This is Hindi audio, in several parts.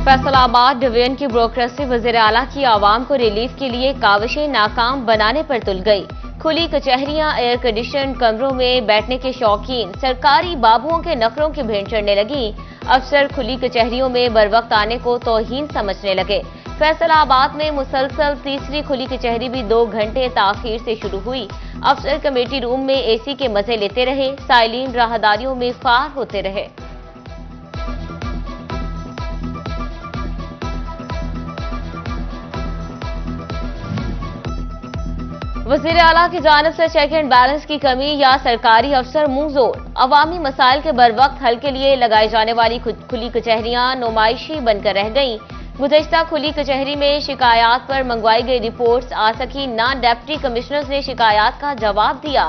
फैसलाबाद डिवीजन की ब्यूरोक्रेसी वजीर आला की आवाम को रिलीफ के लिए काविशें नाकाम बनाने पर तुल गई। खुली कचहरियां, एयर कंडीशन कमरों में बैठने के शौकीन सरकारी बाबुओं के नखरों की भेंट चढ़ने लगी। अफसर खुली कचहरियों में बरवक्त आने को तौहीन समझने लगे। फैसलाबाद में मुसलसल तीसरी खुली कचहरी भी 2 घंटे ताखीर से शुरू हुई। अफसर कमेटी रूम में एसी के मजे लेते रहे, साइलिन राहदारियों में फार होते रहे। वजीर आला की जानिब से चेक एंड बैलेंस की कमी या सरकारी अफसर मुंह जोर। अवामी मसाइल के बरवक्त हल के लिए लगाई जाने वाली खुली कचहरियां नुमाइशी बनकर रह गईं। गुज़श्ता खुली कचहरी में शिकायत पर मंगवाई गई रिपोर्ट्स आ सकी ना। डिप्टी कमिश्नर्स ने शिकायत का जवाब दिया।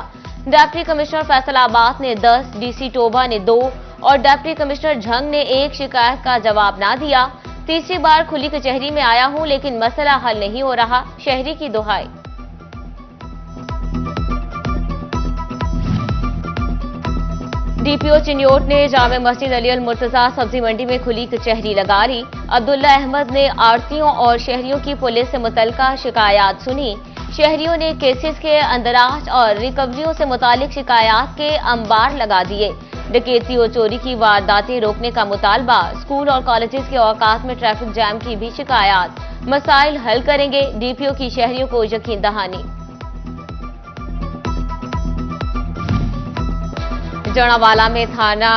डिप्टी कमिश्नर फैसलाबाद ने 10, डीसी टोबा ने 2 और डिप्टी कमिश्नर झंग ने 1 शिकायत का जवाब ना दिया। तीसरी बार खुली कचहरी में आया हूं लेकिन मसला हल नहीं हो रहा, शहरी की दुहाई। डीपीओ चिन्योट ने जामे मस्जिद अली अल मुर्तजा सब्जी मंडी में खुली कचहरी लगा ली। अब्दुल्ला अहमद ने आड़तियों और शहरियों की पुलिस से मुतल्लिका शिकायत सुनी। शहरियों ने केसेस के अंदराज और रिकवरियों से मुतालिक शिकायत के अंबार लगा दिए। डकैती और चोरी की वारदातें रोकने का मुतालबा। स्कूल और कॉलेजेस के औकात में ट्रैफिक जैम की भी शिकायत। मसाइल हल करेंगे, डीपीओ की शहरियों को यकीन दहानी। जड़ावाला में थाना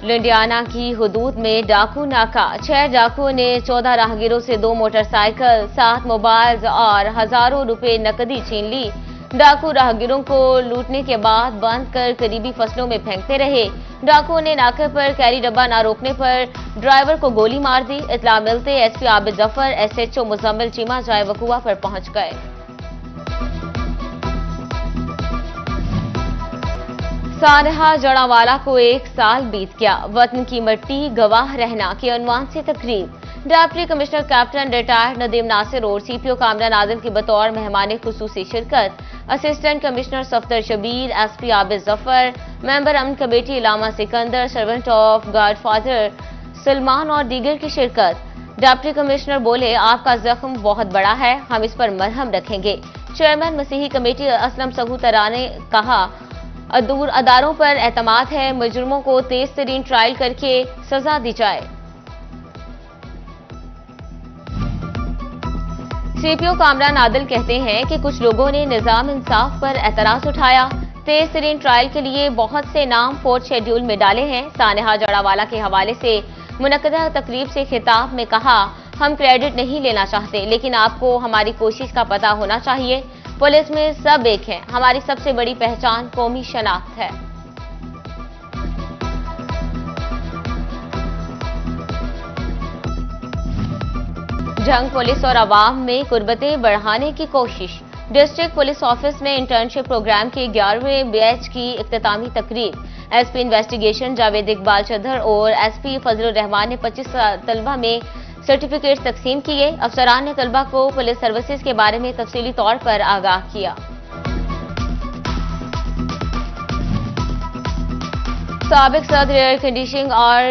लुंडियाना की हुदूद में डाकू नाका। 6 डाकुओं ने 14 राहगीरों से 2 मोटरसाइकिल, 7 मोबाइल और हजारों रुपए नकदी छीन ली। डाकू राहगीरों को लूटने के बाद बांध कर करीबी फसलों में फेंकते रहे। डाकुओं ने नाके पर कैरी डब्बा न रोकने पर ड्राइवर को गोली मार दी। इत्तला मिलते एसपी आबिद जफर, एसएचओ मुजम्मिल चीमा जाए वकुआ पर पहुंच गए। सानहा जड़ावाला को 1 साल बीत गया। वतन की मिट्टी गवाह रहना के उन्वान से तकरीब। Deputy commissioner captain retired Nadeem Nasir और सीपीओ कामरान आदिल की बतौर मेहमान खुसूसी शिरकत। Assistant commissioner Safdar Shabbir, SP Abid Zafar, member अमन कमेटी इलामा Sikandar, servant of godfather Salman और दीगर की शिरकत। डिप्टी कमिश्नर बोले, आपका जख्म बहुत बड़ा है, हम इस पर मरहम रखेंगे। चेयरमैन मसीही कमेटी असलम सगूतरा ने कहा, दूर अदारों पर एतमाद है, मुजरिमों को तेज तरीन ट्रायल करके सजा दी जाए। सीपीओ कामरान आदिल कहते हैं कि कुछ लोगों ने निजाम इंसाफ पर एतराज उठाया। तेज तरीन ट्रायल के लिए बहुत से नाम 4th शेड्यूल में डाले हैं। सानहा जड़ावाला के हवाले से मुनक्कदा तकरीब से खिताब में कहा, हम क्रेडिट नहीं लेना चाहते, लेकिन आपको हमारी कोशिश का पता होना चाहिए। पुलिस में सब एक हैं। हमारी सबसे बड़ी पहचान कौमी शनाख्त है। जंग पुलिस और अवाम में कुर्बतें बढ़ाने की कोशिश। डिस्ट्रिक्ट पुलिस ऑफिस में इंटर्नशिप प्रोग्राम के 11वें बैच की इख्तितामी तकरीब। एसपी इन्वेस्टिगेशन जावेद इकबाल चौधर और एसपी फजलुर रहमान ने 25 तलबा में सर्टिफिकेट तकसीम किए। अफसरान ने तलबा को पुलिस सर्विसेज के बारे में तफसीली तौर पर आगाह किया। साबिक सदर एयर कंडीशनिंग और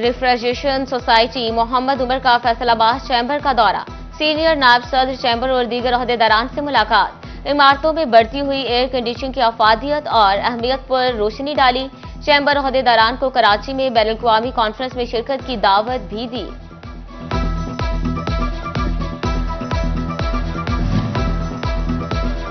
रिफ्रिजरेशन सोसाइटी मोहम्मद उमर का फैसलाबाद चैम्बर का दौरा। सीनियर नायब सदर चैम्बर और दीगर ओहदेदारान से मुलाकात। इमारतों में बढ़ती हुई एयर कंडीशनिंग की अफादियत और अहमियत पर रोशनी डाली। चैम्बर ओहदेदारान को कराची में बैनुल अक़वामी कॉन्फ्रेंस में शिरकत की दावत भी दी।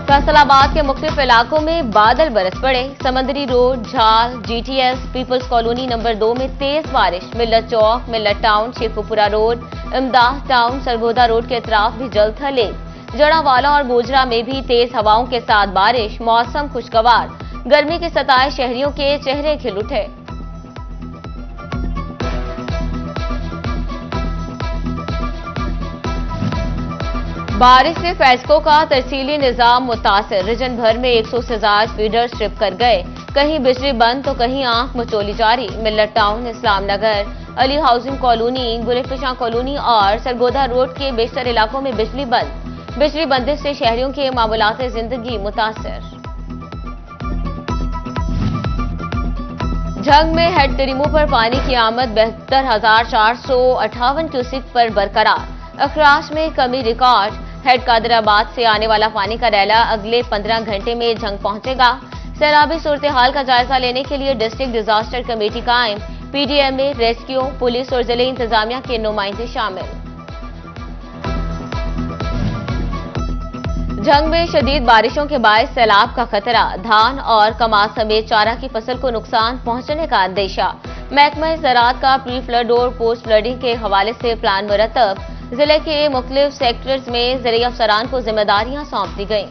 फैसलाबाद के मुख्तलिफ इलाकों में बादल बरस पड़े। समंदरी रोड, झाल, जीटीएस, पीपल्स कॉलोनी नंबर 2 में तेज बारिश। मिल्लत चौक, मिल्लत टाउन, शेखुपुरा रोड, इमदाद टाउन, सरगोदा रोड के अतराफ भी जल थले। जड़ावाला और गोजरा में भी तेज हवाओं के साथ बारिश। मौसम खुशगवार। गर्मी के सताए शहरियों के चेहरे खिल उठे। बारिश से फैसकों का तरसीली निजाम मुतासिर। रीजन भर में 100 से ज्यादा फीडर स्ट्रिप कर गए। कहीं बिजली बंद तो कहीं आंख मचोली जारी। Millat town, Islam Nagar, Ali housing colony, Gulfisha colony और सरगोदा रोड के बेशतर इलाकों में बिजली बंद। बिजली बंदिश से शहरियों के मामूलात जिंदगी मुतासिर। झंग में हेड तिरिमू पर पानी की आमद 72,458 क्यूसिक पर बरकरार। अखराज में कमी रिकॉर्ड। हेड कादराबाद से आने वाला पानी का रैला अगले 15 घंटे में झंग पहुंचेगा। सैलाबी सूरत हाल का जायजा लेने के लिए डिस्ट्रिक्ट डिजास्टर कमेटी कायम। पीडीएमए, रेस्क्यू, पुलिस और जिले इंतजामिया के नुमाइंदे शामिल। झंग में शदीद बारिशों के बायस सैलाब का खतरा। धान और कमाद समेत चारा की फसल को नुकसान पहुंचने का अंदेशा। महकमा ज़राअत का प्री फ्लड और पोस्ट फ्लडिंग के हवाले से प्लान मुरतब। जिले के मुख्तलिफ सेक्टर्स में ज़रिए अफसरान को जिम्मेदारियां सौंप दी गई।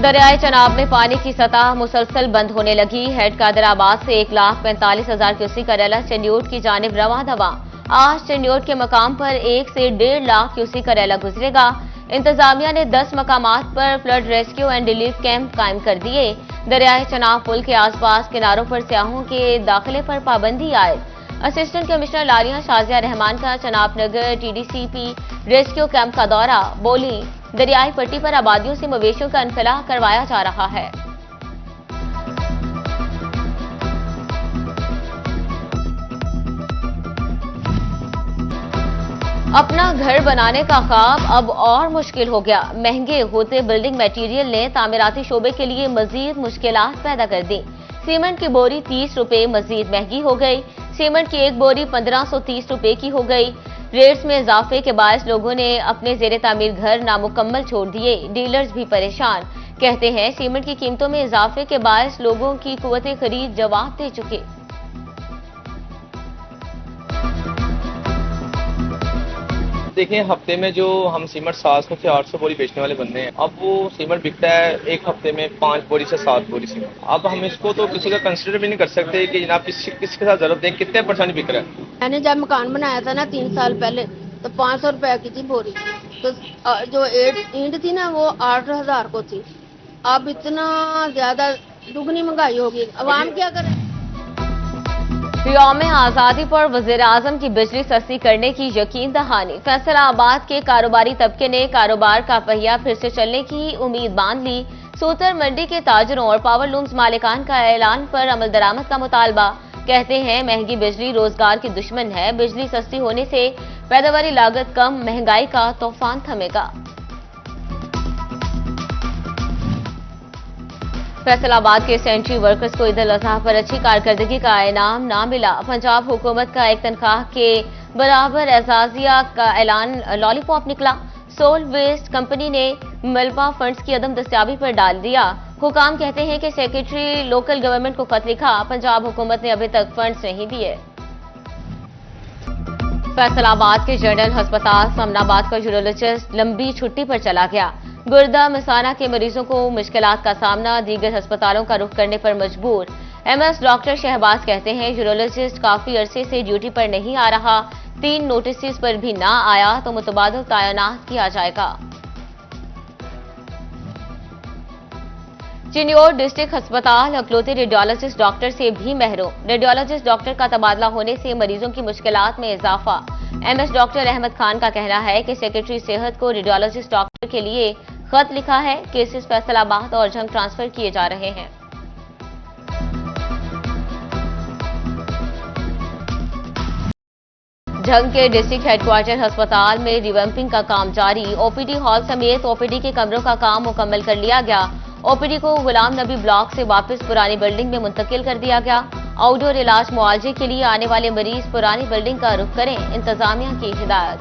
दरियाए चनाब में पानी की सतह मुसलसल बंद होने लगी। हेड कादराबाद से 1,45,000 क्यूसिक का रैला चंडियोट की जानिब रवा दवा। आज चंडियोट के मकाम पर 1 से 1.5 लाख क्यूसिक का रैला गुजरेगा। इंतजामिया ने 10 मकामात पर flood rescue and relief camp कायम कर दिए। दरियाए चनाब पुल के आसपास किनारों पर सयाहों के दाखिले पर पाबंदी आयद। असिस्टेंट कमिश्नर लालिया शाजिया रहमान का चनाब नगर टीडीसीपी रेस्क्यू कैंप का दौरा। बोली, दरियाई पट्टी पर आबादियों से मवेशियों का इनखला करवाया जा रहा है। अपना घर बनाने का ख्वाब अब और मुश्किल हो गया। महंगे होते बिल्डिंग मटेरियल ने तामीराती शोबे के लिए मजीद मुश्किलात पैदा कर दी। सीमेंट की बोरी 30 रुपए मजीद महंगी हो गई। सीमेंट की एक बोरी 1530 रुपए की हो गई। रेट्स में इजाफे के बायस लोगों ने अपने जेर तामीर घर नामुकम्मल छोड़ दिए। डीलर्स भी परेशान। कहते हैं सीमेंट की कीमतों में इजाफे के बायस लोगों की कुव्वत खरीद जवाब दे चुके। देखिए, हफ्ते में जो हम सीमेंट 700 से 800 बोरी बेचने वाले बंदे हैं, अब वो सीमेंट बिकता है एक हफ्ते में 5 बोरी से 7 बोरी सीमेंट। अब हम इसको तो किसी का कंसिडर भी नहीं कर सकते कि जनाब किसके साथ जरूरत है, कितने परसेंट बिक रहा है। मैंने जब मकान बनाया था ना 3 साल पहले, तो 500 रुपए की थी बोरी। तो जो ईंट थी ना वो 8,000 को थी। अब इतना ज्यादा दुगनी महंगाई होगी, अवाम क्या करे। यौम आजादी पर वजीर आजम की बिजली सस्ती करने की यकीन दहानी। फैसलाबाद के कारोबारी तबके ने कारोबार का पहिया फिर से चलने की उम्मीद बांध ली। सूतर मंडी के ताजरों और पावर लूम्स मालिकान का ऐलान पर अमल दरामद का मुतालबा। कहते हैं महंगी बिजली रोजगार की दुश्मन है। बिजली सस्ती होने से पैदावारी लागत कम, महंगाई का तूफान थमेगा। फैसलाबाद के सेंट्री वर्कर्स को ईद उल अजहा पर अच्छी कारकर्दगी का इनाम ना मिला। पंजाब हुकूमत का एक तनख्वाह के बराबर एजाजिया का ऐलान लॉलीपॉप निकला। सोल वेस्ट कंपनी ने मलबा फंड्स की अदम दस्तियाबी पर डाल दिया। हुकाम कहते हैं कि सेक्रेटरी लोकल गवर्नमेंट को खत लिखा, पंजाब हुकूमत ने अभी तक फंड्स नहीं दिए। फैसलाबाद के जनरल अस्पताल समनाबाद का यूरोलॉजिस्ट लंबी छुट्टी पर चला गया। गुर्दा मिसाना के मरीजों को मुश्किलात का सामना, दीगर अस्पतालों का रुख करने पर मजबूर। एमएस डॉक्टर शहबाज कहते हैं यूरोलॉजिस्ट काफी अरसे से ड्यूटी पर नहीं आ रहा। 3 नोटिस पर भी ना आया तो मुतबादिल तैनात किया जाएगा। चिन्योर डिस्ट्रिक्ट अस्पताल अकलौते रेडियोलॉजिस्ट डॉक्टर से भी महरूम। रेडियोलॉजिस्ट डॉक्टर का तबादला होने से मरीजों की मुश्किलात में इजाफा। एमएस डॉक्टर अहमद खान का कहना है कि सेक्रेटरी सेहत को रेडियोलॉजिस्ट डॉक्टर के लिए खत लिखा है। केसेस फैसलाबाद और झंग ट्रांसफर किए जा रहे हैं। झंग के डिस्ट्रिक्ट हेडक्वार्टर अस्पताल में रिवैम्पिंग का काम जारी। ओपीडी हॉल समेत ओपीडी के कमरों का काम मुकम्मल कर लिया गया। ओपीडी को गुलाम नबी ब्लॉक से वापस पुरानी बिल्डिंग में मुंतकिल कर दिया गया। आउटडोर इलाज मुआवजे के लिए आने वाले मरीज पुरानी बिल्डिंग का रुख करें, इंतजामिया की हिदायत।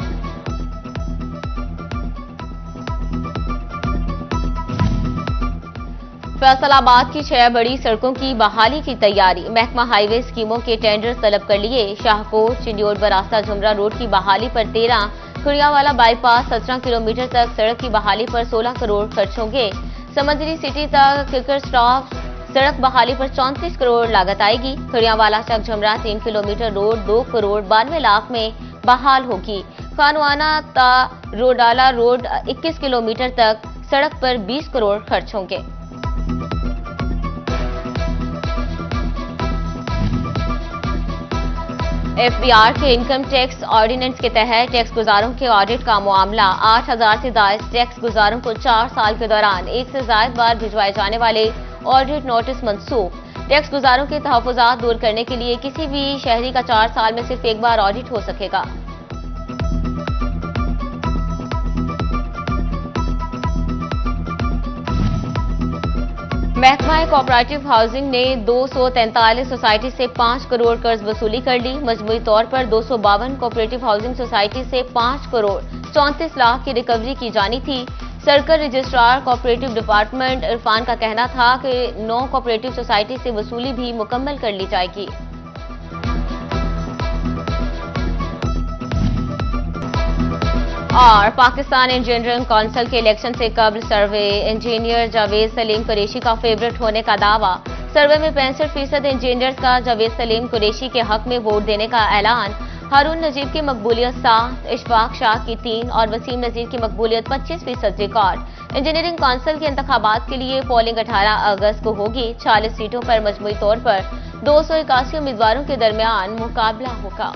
फैसलाबाद की 6 बड़ी सड़कों की बहाली की तैयारी। महकमा हाईवे स्कीमों के टेंडर तलब कर लिए। शाहकोट चिन्योट बरास्ता झुमरा रोड की बहाली पर 13, खुड़ियावाला बाईपास 17 किलोमीटर तक सड़क की बहाली पर 16 करोड़ खर्च होंगे। समंदरी सिटी तक किकर स्टॉप सड़क बहाली पर 34 करोड़ लागत आएगी। खुड़ियावाला तक झुमरा 3 किलोमीटर रोड 2 करोड़ 92 लाख में बहाल होगी। कानवाना ता रोडाला रोड 21 किलोमीटर तक सड़क पर 20 करोड़ खर्च होंगे। एफबीआर के इनकम टैक्स ऑर्डिनेंस के तहत टैक्स गुजारों के ऑडिट का मामला 8000 से ज्यादा टैक्स गुजारों को 4 साल के दौरान एक से ज्यादा बार भिजवाए जाने वाले ऑडिट नोटिस मंसूख। टैक्स गुजारों के तहफ्फुज़ात दूर करने के लिए किसी भी शहरी का 4 साल में सिर्फ एक बार ऑडिट हो सकेगा। महकमा कोऑपरेटिव हाउसिंग ने 243 सोसाइटी से 5 करोड़ कर्ज वसूली कर ली। मजमूई तौर पर 252 कोऑपरेटिव हाउसिंग सोसाइटी से 5 करोड़ 34 लाख की रिकवरी की जानी थी। Circle registrar cooperative department Irfan का कहना था कि 9 कोऑपरेटिव सोसाइटी से वसूली भी मुकम्मल कर ली जाएगी। और पाकिस्तान इंजीनियरिंग काउंसिल के इलेक्शन से कबल सर्वे इंजीनियर जावेद सलीम कुरैशी का फेवरेट होने का दावा। सर्वे में 65% इंजीनियर्स का जावेद सलीम कुरैशी के हक में वोट देने का ऐलान। हारून नजीब की मकबूलियत 7, इशफाक शाह की 3 और वसीम नजीर की मकबूलियत 25% रिकॉर्ड। इंजीनियरिंग काउंसिल के इंतखाबात के लिए पोलिंग 18 अगस्त को होगी। 40 सीटों पर मजमूई तौर पर 281 उम्मीदवारों के दरमियान मुकाबला होगा।